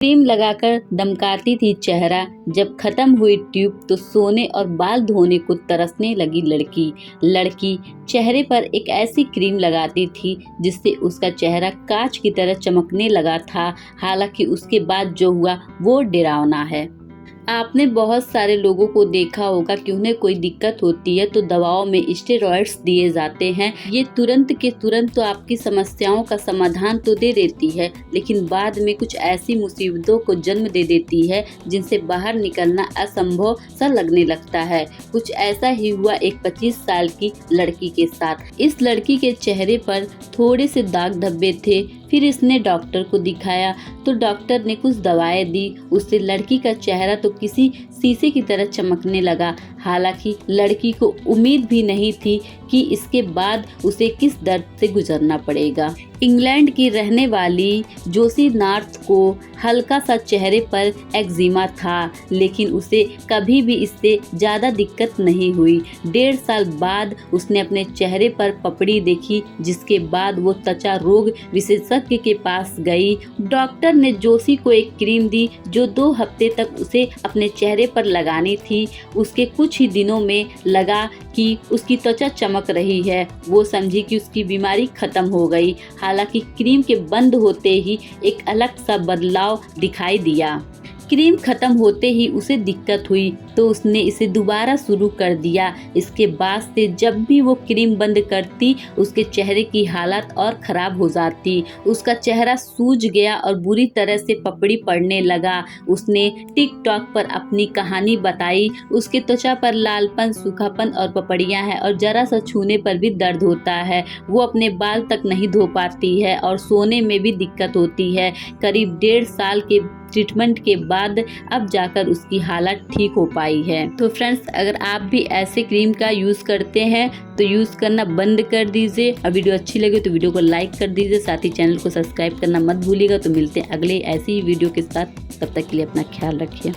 Cream लगाकर दमकाती थी चेहरा, जब खत्म हुई ट्यूब तो सोने और बाल धोने को तरसने लगी लड़की चेहरे पर एक ऐसी क्रीम लगाती थी जिससे उसका चेहरा कांच की तरह चमकने लगा था। हालांकि उसके बाद जो हुआ वो डरावना है। आपने बहुत सारे लोगों को देखा होगा कि उन्हें कोई दिक्कत होती है तो दवाओं में स्टेरॉइड्स दिए जाते हैं। ये तुरंत के तुरंत तो आपकी समस्याओं का समाधान तो दे देती है, लेकिन बाद में कुछ ऐसी मुसीबतों को जन्म दे देती है जिनसे बाहर निकलना असंभव सा लगने लगता है। कुछ ऐसा ही हुआ एक 25 साल की लड़की के साथ। इस लड़की के चेहरे पर थोड़े से दाग धब्बे थे। फिर इसने डॉक्टर को दिखाया तो डॉक्टर ने कुछ दवाएं दी। उससे लड़की का चेहरा तो किसी शीशे की तरह चमकने लगा। हालांकि लड़की को उम्मीद भी नहीं थी कि इसके बाद उसे किस दर्द से गुजरना पड़ेगा। इंग्लैंड की रहने वाली जोशी नॉर्थ को हल्का सा चेहरे पर एक्जिमा था, लेकिन उसे कभी भी इससे ज़्यादा दिक्कत नहीं हुई। 1.5 साल बाद उसने अपने चेहरे पर पपड़ी देखी, जिसके बाद वो त्वचा रोग विशेषज्ञ के पास गई। डॉक्टर ने जोशी को एक क्रीम दी जो 2 हफ्ते तक उसे अपने चेहरे पर लगानी थी। उसके कुछ ही दिनों में लगा कि उसकी त्वचा चमक रही है। वो समझी कि उसकी बीमारी खत्म हो गई। हालांकि क्रीम के बंद होते ही एक अलग सा बदलाव दिखाई दिया। क्रीम खत्म होते ही उसे दिक्कत हुई तो उसने इसे दोबारा शुरू कर दिया। इसके बाद से जब भी वो क्रीम बंद करती उसके चेहरे की हालत और ख़राब हो जाती। उसका चेहरा सूज गया और बुरी तरह से पपड़ी पड़ने लगा। उसने टिकटॉक पर अपनी कहानी बताई। उसके त्वचा पर लालपन, सूखापन और पपड़ियाँ हैं और जरा सा छूने पर भी दर्द होता है। वो अपने बाल तक नहीं धो पाती है और सोने में भी दिक्कत होती है। करीब 1.5 साल के ट्रीटमेंट के बाद अब जाकर उसकी हालत ठीक हो पाई है। तो फ्रेंड्स, अगर आप भी ऐसे क्रीम का यूज़ करते हैं तो यूज़ करना बंद कर दीजिए। और वीडियो अच्छी लगे तो वीडियो को लाइक कर दीजिए, साथ ही चैनल को सब्सक्राइब करना मत भूलिएगा। तो मिलते हैं अगले ऐसी ही वीडियो के साथ, तब तक के लिए अपना ख्याल रखिए।